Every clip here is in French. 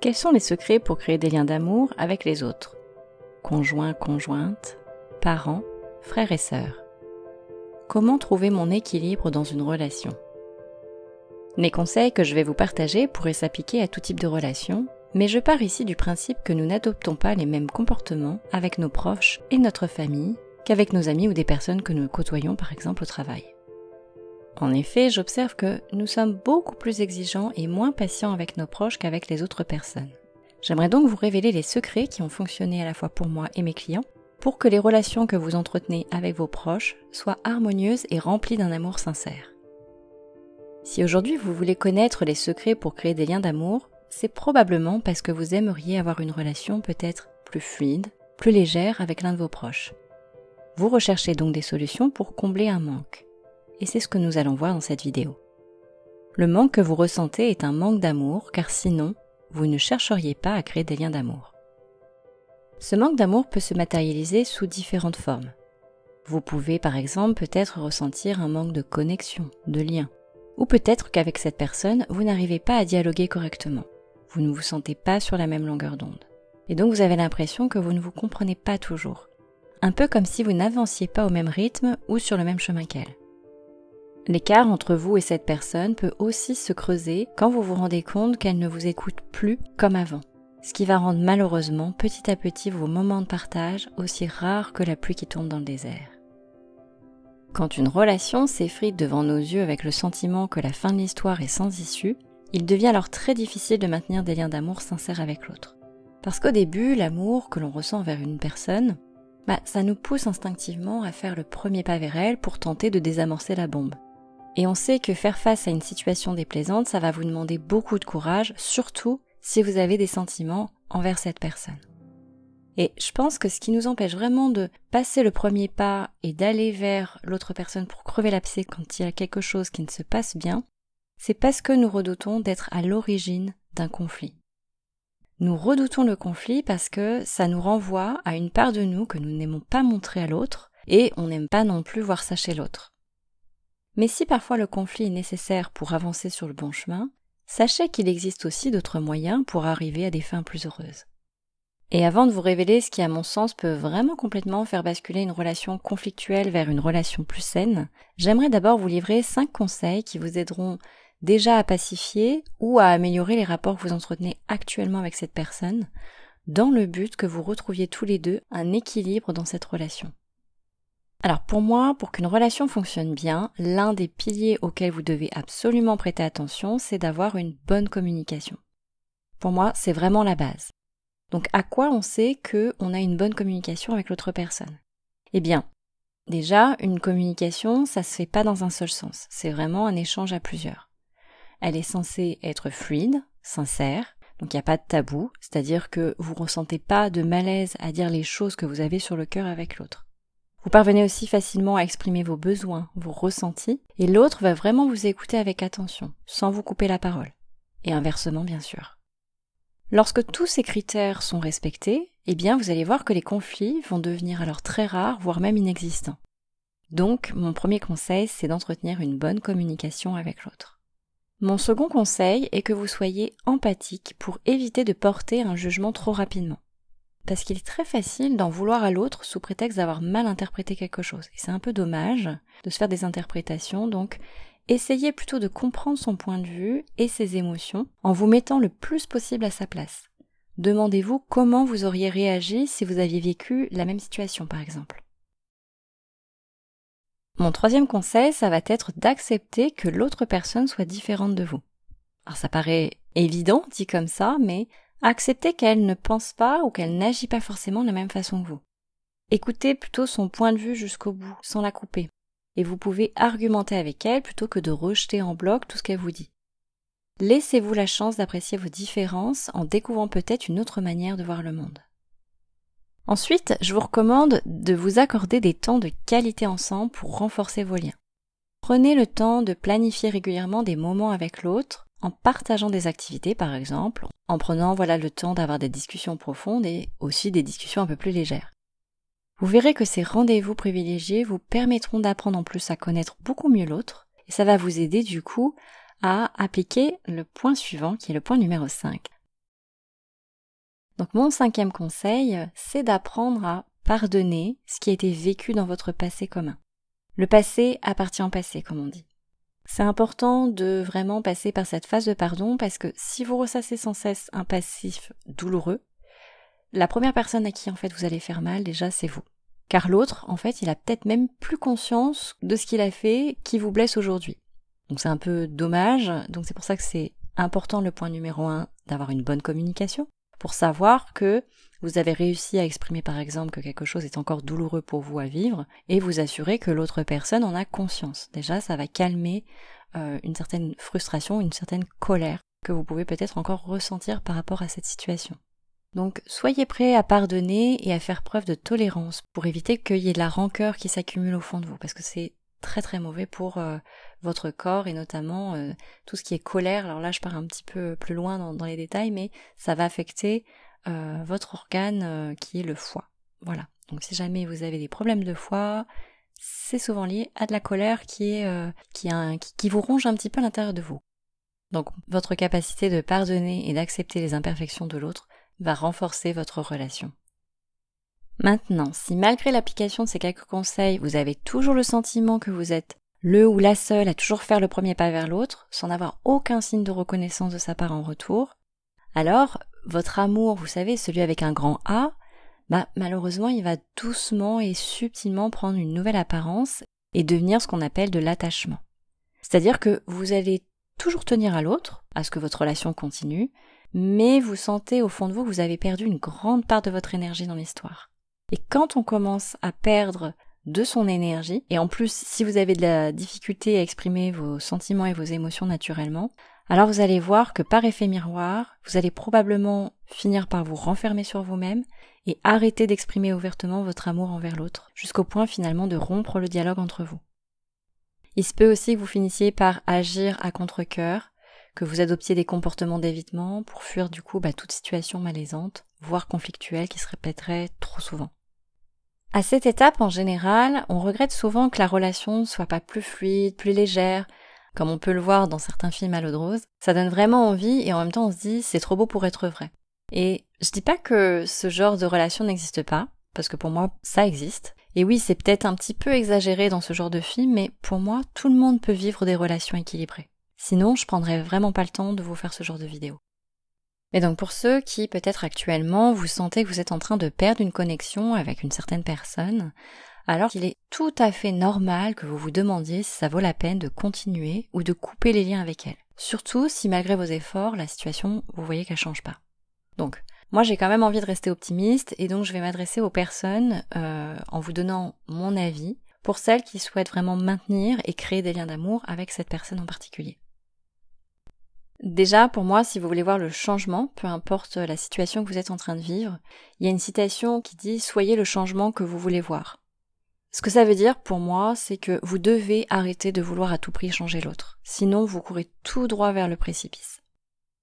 Quels sont les secrets pour créer des liens d'amour avec les autres? Conjoint, conjointe, parents, frères et sœurs. Comment trouver mon équilibre dans une relation? Les conseils que je vais vous partager pourraient s'appliquer à tout type de relation, mais je pars ici du principe que nous n'adoptons pas les mêmes comportements avec nos proches et notre famille qu'avec nos amis ou des personnes que nous côtoyons par exemple au travail. En effet, j'observe que nous sommes beaucoup plus exigeants et moins patients avec nos proches qu'avec les autres personnes. J'aimerais donc vous révéler les secrets qui ont fonctionné à la fois pour moi et mes clients pour que les relations que vous entretenez avec vos proches soient harmonieuses et remplies d'un amour sincère. Si aujourd'hui vous voulez connaître les secrets pour créer des liens d'amour, c'est probablement parce que vous aimeriez avoir une relation peut-être plus fluide, plus légère avec l'un de vos proches. Vous recherchez donc des solutions pour combler un manque. Et c'est ce que nous allons voir dans cette vidéo. Le manque que vous ressentez est un manque d'amour, car sinon, vous ne chercheriez pas à créer des liens d'amour. Ce manque d'amour peut se matérialiser sous différentes formes. Vous pouvez par exemple peut-être ressentir un manque de connexion, de lien. Ou peut-être qu'avec cette personne, vous n'arrivez pas à dialoguer correctement. Vous ne vous sentez pas sur la même longueur d'onde. Et donc vous avez l'impression que vous ne vous comprenez pas toujours. Un peu comme si vous n'avanciez pas au même rythme ou sur le même chemin qu'elle. L'écart entre vous et cette personne peut aussi se creuser quand vous vous rendez compte qu'elle ne vous écoute plus comme avant, ce qui va rendre malheureusement petit à petit vos moments de partage aussi rares que la pluie qui tombe dans le désert. Quand une relation s'effrite devant nos yeux avec le sentiment que la fin de l'histoire est sans issue, il devient alors très difficile de maintenir des liens d'amour sincères avec l'autre. Parce qu'au début, l'amour que l'on ressent envers une personne, ça nous pousse instinctivement à faire le premier pas vers elle pour tenter de désamorcer la bombe. Et on sait que faire face à une situation déplaisante, ça va vous demander beaucoup de courage, surtout si vous avez des sentiments envers cette personne. Et je pense que ce qui nous empêche vraiment de passer le premier pas et d'aller vers l'autre personne pour crever l'abcès quand il y a quelque chose qui ne se passe bien, c'est parce que nous redoutons d'être à l'origine d'un conflit. Nous redoutons le conflit parce que ça nous renvoie à une part de nous que nous n'aimons pas montrer à l'autre et on n'aime pas non plus voir ça chez l'autre. Mais si parfois le conflit est nécessaire pour avancer sur le bon chemin, sachez qu'il existe aussi d'autres moyens pour arriver à des fins plus heureuses. Et avant de vous révéler ce qui, à mon sens, peut vraiment complètement faire basculer une relation conflictuelle vers une relation plus saine, j'aimerais d'abord vous livrer 5 conseils qui vous aideront déjà à pacifier ou à améliorer les rapports que vous entretenez actuellement avec cette personne, dans le but que vous retrouviez tous les deux un équilibre dans cette relation. Alors pour moi, pour qu'une relation fonctionne bien, l'un des piliers auxquels vous devez absolument prêter attention, c'est d'avoir une bonne communication. Pour moi, c'est vraiment la base. Donc à quoi on sait qu'on a une bonne communication avec l'autre personne? Eh bien, déjà, une communication, ça se fait pas dans un seul sens. C'est vraiment un échange à plusieurs. Elle est censée être fluide, sincère, donc il n'y a pas de tabou, c'est-à-dire que vous ne ressentez pas de malaise à dire les choses que vous avez sur le cœur avec l'autre. Vous parvenez aussi facilement à exprimer vos besoins, vos ressentis, et l'autre va vraiment vous écouter avec attention, sans vous couper la parole. Et inversement, bien sûr. Lorsque tous ces critères sont respectés, eh bien, vous allez voir que les conflits vont devenir alors très rares, voire même inexistants. Donc, mon premier conseil, c'est d'entretenir une bonne communication avec l'autre. Mon second conseil est que vous soyez empathique pour éviter de porter un jugement trop rapidement. Parce qu'il est très facile d'en vouloir à l'autre sous prétexte d'avoir mal interprété quelque chose. Et c'est un peu dommage de se faire des interprétations, donc essayez plutôt de comprendre son point de vue et ses émotions en vous mettant le plus possible à sa place. Demandez-vous comment vous auriez réagi si vous aviez vécu la même situation par exemple. Mon troisième conseil, ça va être d'accepter que l'autre personne soit différente de vous. Alors ça paraît évident dit comme ça, mais acceptez qu'elle ne pense pas ou qu'elle n'agit pas forcément de la même façon que vous. Écoutez plutôt son point de vue jusqu'au bout, sans la couper. Et vous pouvez argumenter avec elle plutôt que de rejeter en bloc tout ce qu'elle vous dit. Laissez-vous la chance d'apprécier vos différences en découvrant peut-être une autre manière de voir le monde. Ensuite, je vous recommande de vous accorder des temps de qualité ensemble pour renforcer vos liens. Prenez le temps de planifier régulièrement des moments avec l'autre, en partageant des activités par exemple, en prenant le temps d'avoir des discussions profondes et aussi des discussions un peu plus légères. Vous verrez que ces rendez-vous privilégiés vous permettront d'apprendre en plus à connaître beaucoup mieux l'autre et ça va vous aider du coup à appliquer le point suivant qui est le point numéro 5. Donc mon 5e conseil, c'est d'apprendre à pardonner ce qui a été vécu dans votre passé commun. Le passé appartient au passé, comme on dit. C'est important de vraiment passer par cette phase de pardon parce que si vous ressassez sans cesse un passif douloureux, la première personne à qui en fait vous allez faire mal déjà c'est vous. Car l'autre, en fait, il a peut-être même plus conscience de ce qu'il a fait qui vous blesse aujourd'hui. Donc c'est un peu dommage, donc c'est pour ça que c'est important le point numéro 1 d'avoir une bonne communication pour savoir que vous avez réussi à exprimer par exemple que quelque chose est encore douloureux pour vous à vivre et vous assurer que l'autre personne en a conscience. Déjà, ça va calmer une certaine frustration, une certaine colère que vous pouvez peut-être encore ressentir par rapport à cette situation. Donc, soyez prêts à pardonner et à faire preuve de tolérance pour éviter qu'il y ait de la rancœur qui s'accumule au fond de vous, parce que c'est très très mauvais pour votre corps et notamment tout ce qui est colère. Alors là, je pars un petit peu plus loin dans les détails, mais ça va affecter votre organe qui est le foie. Voilà. Donc, si jamais vous avez des problèmes de foie, c'est souvent lié à de la colère qui vous ronge un petit peu à l'intérieur de vous. Donc, votre capacité de pardonner et d'accepter les imperfections de l'autre va renforcer votre relation. Maintenant, si malgré l'application de ces quelques conseils, vous avez toujours le sentiment que vous êtes le ou la seule à toujours faire le premier pas vers l'autre, sans avoir aucun signe de reconnaissance de sa part en retour, alors votre amour, vous savez, celui avec un grand A, malheureusement, il va doucement et subtilement prendre une nouvelle apparence et devenir ce qu'on appelle de l'attachement. C'est-à-dire que vous allez toujours tenir à l'autre, à ce que votre relation continue, mais vous sentez au fond de vous que vous avez perdu une grande part de votre énergie dans l'histoire. Et quand on commence à perdre de son énergie, et en plus si vous avez de la difficulté à exprimer vos sentiments et vos émotions naturellement, alors vous allez voir que par effet miroir, vous allez probablement finir par vous renfermer sur vous-même et arrêter d'exprimer ouvertement votre amour envers l'autre, jusqu'au point finalement de rompre le dialogue entre vous. Il se peut aussi que vous finissiez par agir à contre-cœur, que vous adoptiez des comportements d'évitement pour fuir du coup toute situation malaisante, voire conflictuelle qui se répéterait trop souvent. À cette étape, en général, on regrette souvent que la relation ne soit pas plus fluide, plus légère, comme on peut le voir dans certains films à l'eau de rose. Ça donne vraiment envie et en même temps on se dit c'est trop beau pour être vrai. Et je dis pas que ce genre de relation n'existe pas, parce que pour moi ça existe. Et oui, c'est peut-être un petit peu exagéré dans ce genre de film, mais pour moi tout le monde peut vivre des relations équilibrées. Sinon, je prendrais vraiment pas le temps de vous faire ce genre de vidéo. Et donc pour ceux qui, peut-être actuellement, vous sentez que vous êtes en train de perdre une connexion avec une certaine personne, alors qu'il est tout à fait normal que vous vous demandiez si ça vaut la peine de continuer ou de couper les liens avec elle. Surtout si malgré vos efforts, la situation, vous voyez qu'elle change pas. Donc, moi j'ai quand même envie de rester optimiste et donc je vais m'adresser aux personnes en vous donnant mon avis pour celles qui souhaitent vraiment maintenir et créer des liens d'amour avec cette personne en particulier. Déjà, pour moi, si vous voulez voir le changement, peu importe la situation que vous êtes en train de vivre, il y a une citation qui dit « Soyez le changement que vous voulez voir ». Ce que ça veut dire pour moi, c'est que vous devez arrêter de vouloir à tout prix changer l'autre. Sinon, vous courez tout droit vers le précipice.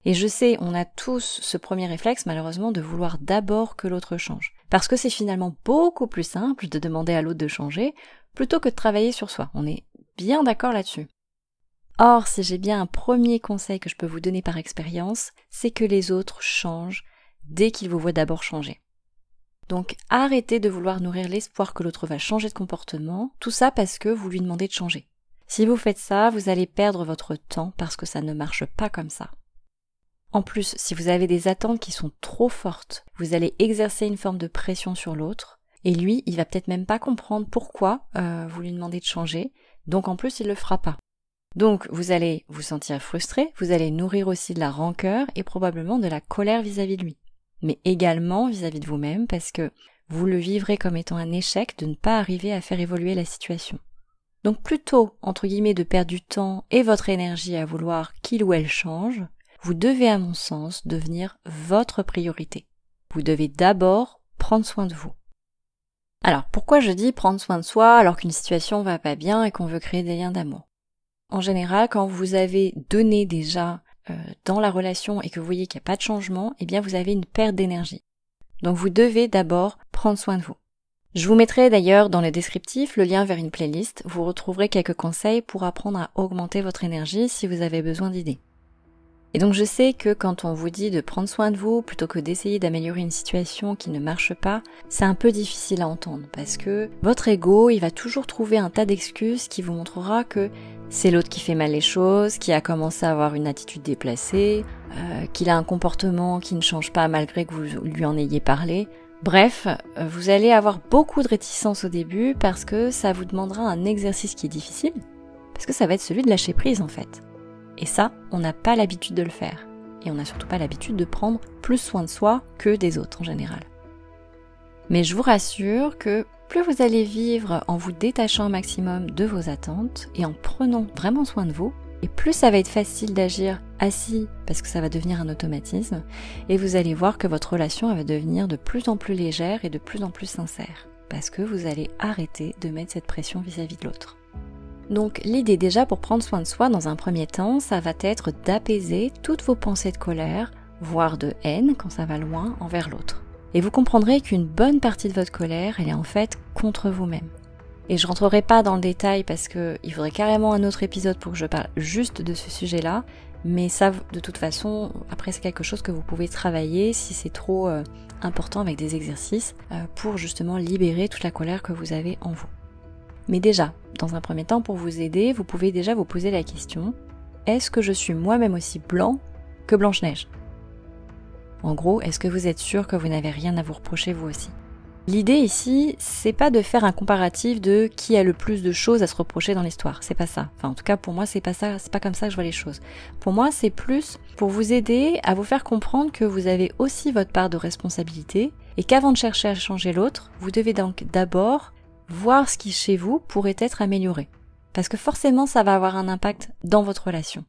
Et je sais, on a tous ce premier réflexe, malheureusement, de vouloir d'abord que l'autre change. Parce que c'est finalement beaucoup plus simple de demander à l'autre de changer, plutôt que de travailler sur soi. On est bien d'accord là-dessus. Or, si j'ai bien un premier conseil que je peux vous donner par expérience, c'est que les autres changent dès qu'ils vous voient d'abord changer. Donc arrêtez de vouloir nourrir l'espoir que l'autre va changer de comportement, tout ça parce que vous lui demandez de changer. Si vous faites ça, vous allez perdre votre temps parce que ça ne marche pas comme ça. En plus, si vous avez des attentes qui sont trop fortes, vous allez exercer une forme de pression sur l'autre, et lui, il va peut-être même pas comprendre pourquoi vous lui demandez de changer, donc en plus il le fera pas. Donc vous allez vous sentir frustré, vous allez nourrir aussi de la rancœur et probablement de la colère vis-à-vis de lui. Mais également vis-à-vis de vous-même parce que vous le vivrez comme étant un échec de ne pas arriver à faire évoluer la situation. Donc plutôt, entre guillemets, de perdre du temps et votre énergie à vouloir qu'il ou elle change, vous devez à mon sens devenir votre priorité. Vous devez d'abord prendre soin de vous. Alors pourquoi je dis prendre soin de soi alors qu'une situation va pas bien et qu'on veut créer des liens d'amour ? En général, quand vous avez donné déjà dans la relation et que vous voyez qu'il n'y a pas de changement, eh bien vous avez une perte d'énergie. Donc vous devez d'abord prendre soin de vous. Je vous mettrai d'ailleurs dans le descriptif le lien vers une playlist. Vous retrouverez quelques conseils pour apprendre à augmenter votre énergie si vous avez besoin d'idées. Et donc je sais que quand on vous dit de prendre soin de vous plutôt que d'essayer d'améliorer une situation qui ne marche pas, c'est un peu difficile à entendre parce que votre ego, il va toujours trouver un tas d'excuses qui vous montrera que c'est l'autre qui fait mal les choses, qui a commencé à avoir une attitude déplacée, qu'il a un comportement qui ne change pas malgré que vous lui en ayez parlé. Bref, vous allez avoir beaucoup de réticence au début parce que ça vous demandera un exercice qui est difficile, parce que ça va être celui de lâcher prise en fait. Et ça, on n'a pas l'habitude de le faire. Et on n'a surtout pas l'habitude de prendre plus soin de soi que des autres en général. Mais je vous rassure que plus vous allez vivre en vous détachant au maximum de vos attentes et en prenant vraiment soin de vous, et plus ça va être facile d'agir assis parce que ça va devenir un automatisme, et vous allez voir que votre relation elle va devenir de plus en plus légère et de plus en plus sincère, parce que vous allez arrêter de mettre cette pression vis-à-vis de l'autre. Donc l'idée déjà pour prendre soin de soi dans un premier temps, ça va être d'apaiser toutes vos pensées de colère, voire de haine quand ça va loin envers l'autre. Et vous comprendrez qu'une bonne partie de votre colère, elle est en fait contre vous-même. Et je rentrerai pas dans le détail parce que il faudrait carrément un autre épisode pour que je parle juste de ce sujet-là, mais ça de toute façon, après c'est quelque chose que vous pouvez travailler si c'est trop important avec des exercices pour justement libérer toute la colère que vous avez en vous. Mais déjà, dans un premier temps, pour vous aider, vous pouvez déjà vous poser la question, est-ce que je suis moi-même aussi blanc que Blanche-Neige ? En gros, est-ce que vous êtes sûr que vous n'avez rien à vous reprocher vous aussi ? L'idée ici, c'est pas de faire un comparatif de qui a le plus de choses à se reprocher dans l'histoire, c'est pas ça. Enfin, en tout cas, pour moi, c'est pas ça, c'est pas comme ça que je vois les choses. Pour moi, c'est plus pour vous aider à vous faire comprendre que vous avez aussi votre part de responsabilité et qu'avant de chercher à changer l'autre, vous devez donc d'abord voir ce qui chez vous pourrait être amélioré. Parce que forcément, ça va avoir un impact dans votre relation.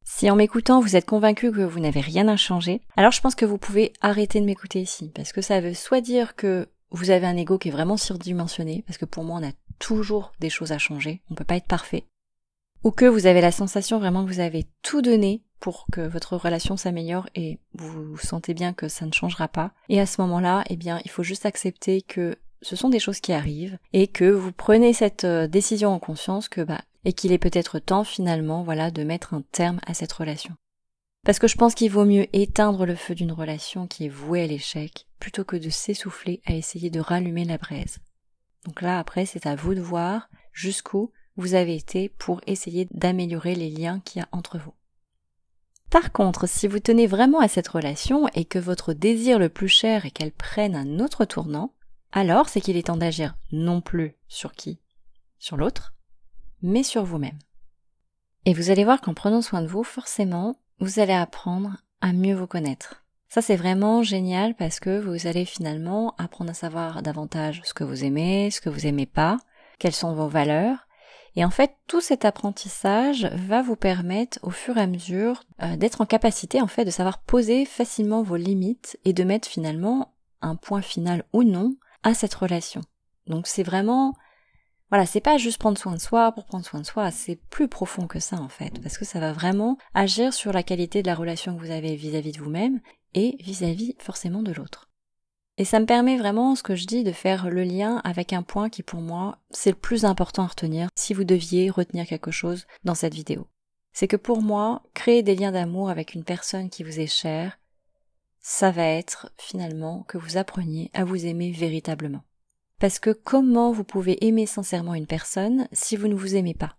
Si en m'écoutant, vous êtes convaincu que vous n'avez rien à changer, alors je pense que vous pouvez arrêter de m'écouter ici. Parce que ça veut soit dire que vous avez un ego qui est vraiment surdimensionné, parce que pour moi, on a toujours des choses à changer, on peut pas être parfait. Ou que vous avez la sensation vraiment que vous avez tout donné pour que votre relation s'améliore et vous sentez bien que ça ne changera pas. Et à ce moment-là, eh bien, il faut juste accepter que ce sont des choses qui arrivent et que vous prenez cette décision en conscience et qu'il est peut-être temps finalement, de mettre un terme à cette relation. Parce que je pense qu'il vaut mieux éteindre le feu d'une relation qui est vouée à l'échec plutôt que de s'essouffler à essayer de rallumer la braise. Donc là, après, c'est à vous de voir jusqu'où vous avez été pour essayer d'améliorer les liens qu'il y a entre vous. Par contre, si vous tenez vraiment à cette relation et que votre désir le plus cher est qu'elle prenne un autre tournant, alors c'est qu'il est temps d'agir non plus sur qui ? Sur l'autre, mais sur vous-même. Et vous allez voir qu'en prenant soin de vous, forcément, vous allez apprendre à mieux vous connaître. Ça c'est vraiment génial parce que vous allez finalement apprendre à savoir davantage ce que vous aimez, ce que vous aimez pas, quelles sont vos valeurs. Et en fait, tout cet apprentissage va vous permettre au fur et à mesure d'être en capacité en fait de savoir poser facilement vos limites et de mettre finalement un point final ou non à cette relation. Donc c'est vraiment, c'est pas juste prendre soin de soi pour prendre soin de soi, c'est plus profond que ça en fait, parce que ça va vraiment agir sur la qualité de la relation que vous avez vis-à-vis de vous-même et vis-à-vis forcément de l'autre. Et ça me permet vraiment, ce que je dis, de faire le lien avec un point qui pour moi, c'est le plus important à retenir si vous deviez retenir quelque chose dans cette vidéo. C'est que pour moi, créer des liens d'amour avec une personne qui vous est chère, ça va être finalement que vous appreniez à vous aimer véritablement. Parce que comment vous pouvez aimer sincèrement une personne si vous ne vous aimez pas ?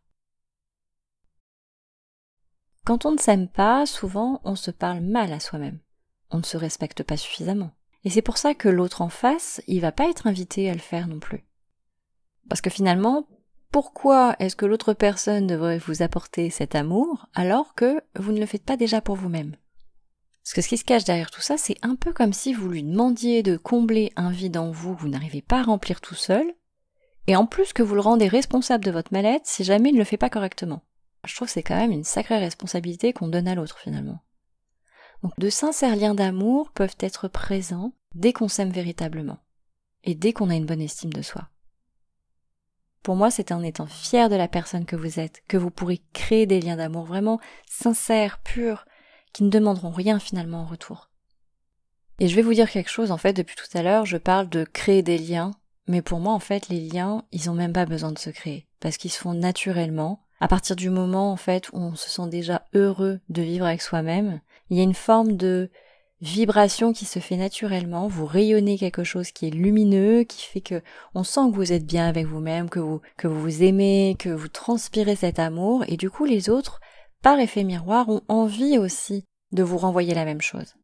Quand on ne s'aime pas, souvent on se parle mal à soi-même. On ne se respecte pas suffisamment. Et c'est pour ça que l'autre en face, il va pas être invité à le faire non plus. Parce que finalement, pourquoi est-ce que l'autre personne devrait vous apporter cet amour alors que vous ne le faites pas déjà pour vous-même ? Parce que ce qui se cache derrière tout ça, c'est un peu comme si vous lui demandiez de combler un vide en vous que vous n'arrivez pas à remplir tout seul, et en plus que vous le rendez responsable de votre mal-être si jamais il ne le fait pas correctement. Je trouve que c'est quand même une sacrée responsabilité qu'on donne à l'autre finalement. Donc de sincères liens d'amour peuvent être présents dès qu'on s'aime véritablement, et dès qu'on a une bonne estime de soi. Pour moi, c'est en étant fier de la personne que vous êtes, que vous pourrez créer des liens d'amour vraiment sincères, purs, qui ne demanderont rien finalement en retour. Et je vais vous dire quelque chose, en fait, depuis tout à l'heure, je parle de créer des liens, mais pour moi, en fait, les liens, ils ont même pas besoin de se créer, parce qu'ils se font naturellement, À partir du moment, en fait, où on se sent déjà heureux de vivre avec soi-même, il y a une forme de vibration qui se fait naturellement, vous rayonnez quelque chose qui est lumineux, qui fait que on sent que vous êtes bien avec vous-même, que vous vous aimez, que vous transpirez cet amour, et du coup les autres, par effet miroir, ont envie aussi de vous renvoyer la même chose.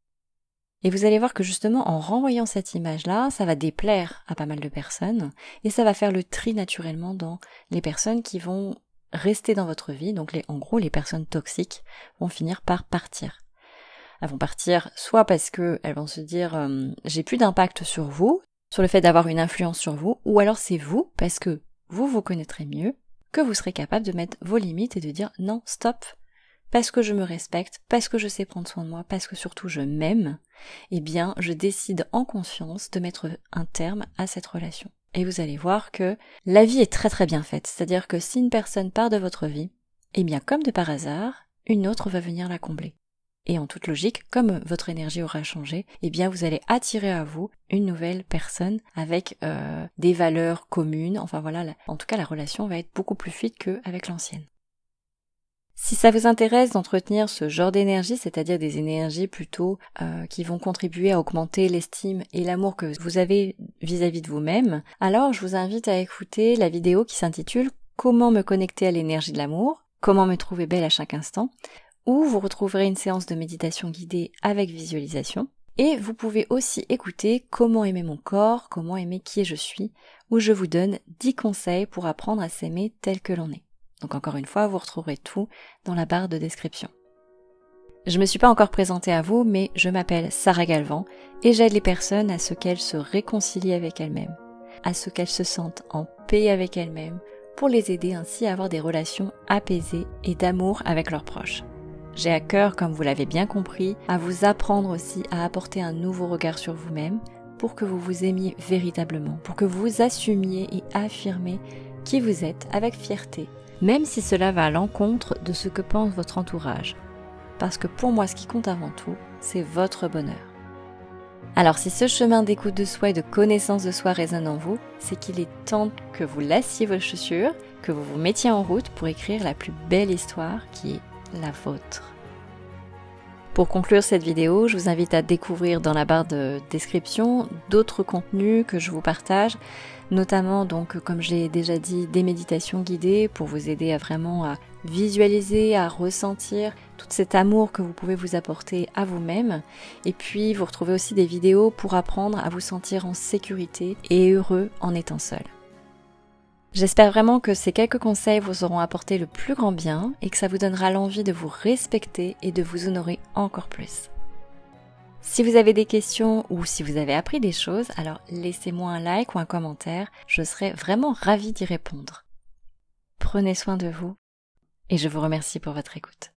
Et vous allez voir que justement en renvoyant cette image-là, ça va déplaire à pas mal de personnes, et ça va faire le tri naturellement dans les personnes qui vont rester dans votre vie, donc en gros les personnes toxiques vont finir par partir. Elles vont partir soit parce qu'elles vont se dire j'ai plus d'impact sur vous, sur le fait d'avoir une influence sur vous, ou alors c'est vous, parce que vous vous connaîtrez mieux, que vous serez capable de mettre vos limites et de dire non, stop, parce que je me respecte, parce que je sais prendre soin de moi, parce que surtout je m'aime, eh bien je décide en conscience de mettre un terme à cette relation. Et vous allez voir que la vie est très très bien faite, c'est-à-dire que si une personne part de votre vie, eh bien comme de par hasard, une autre va venir la combler. Et en toute logique, comme votre énergie aura changé, eh bien vous allez attirer à vous une nouvelle personne avec des valeurs communes. Enfin voilà, en tout cas la relation va être beaucoup plus fluide qu'avec l'ancienne. Si ça vous intéresse d'entretenir ce genre d'énergie, c'est-à-dire des énergies plutôt qui vont contribuer à augmenter l'estime et l'amour que vous avez vis-à-vis de vous-même, alors je vous invite à écouter la vidéo qui s'intitule « Comment me connecter à l'énergie de l'amour ? Comment me trouver belle à chaque instant ?» où vous retrouverez une séance de méditation guidée avec visualisation. Et vous pouvez aussi écouter Comment aimer mon corps, comment aimer qui je suis, où je vous donne 10 conseils pour apprendre à s'aimer tel que l'on est. Donc encore une fois, vous retrouverez tout dans la barre de description. Je ne me suis pas encore présentée à vous, mais je m'appelle Sarah Galvan et j'aide les personnes à ce qu'elles se réconcilient avec elles-mêmes, à ce qu'elles se sentent en paix avec elles-mêmes, pour les aider ainsi à avoir des relations apaisées et d'amour avec leurs proches. J'ai à cœur, comme vous l'avez bien compris, à vous apprendre aussi à apporter un nouveau regard sur vous-même pour que vous vous aimiez véritablement, pour que vous assumiez et affirmiez qui vous êtes avec fierté, même si cela va à l'encontre de ce que pense votre entourage. Parce que pour moi, ce qui compte avant tout, c'est votre bonheur. Alors si ce chemin d'écoute de soi et de connaissance de soi résonne en vous, c'est qu'il est temps que vous lassiez vos chaussures, que vous vous mettiez en route pour écrire la plus belle histoire qui est la vôtre. Pour conclure cette vidéo, je vous invite à découvrir dans la barre de description d'autres contenus que je vous partage, notamment donc comme je l'ai déjà dit, des méditations guidées pour vous aider à vraiment visualiser, à ressentir tout cet amour que vous pouvez vous apporter à vous-même. Et puis vous retrouvez aussi des vidéos pour apprendre à vous sentir en sécurité et heureux en étant seul. J'espère vraiment que ces quelques conseils vous auront apporté le plus grand bien et que ça vous donnera l'envie de vous respecter et de vous honorer encore plus. Si vous avez des questions ou si vous avez appris des choses, alors laissez-moi un like ou un commentaire, je serai vraiment ravie d'y répondre. Prenez soin de vous et je vous remercie pour votre écoute.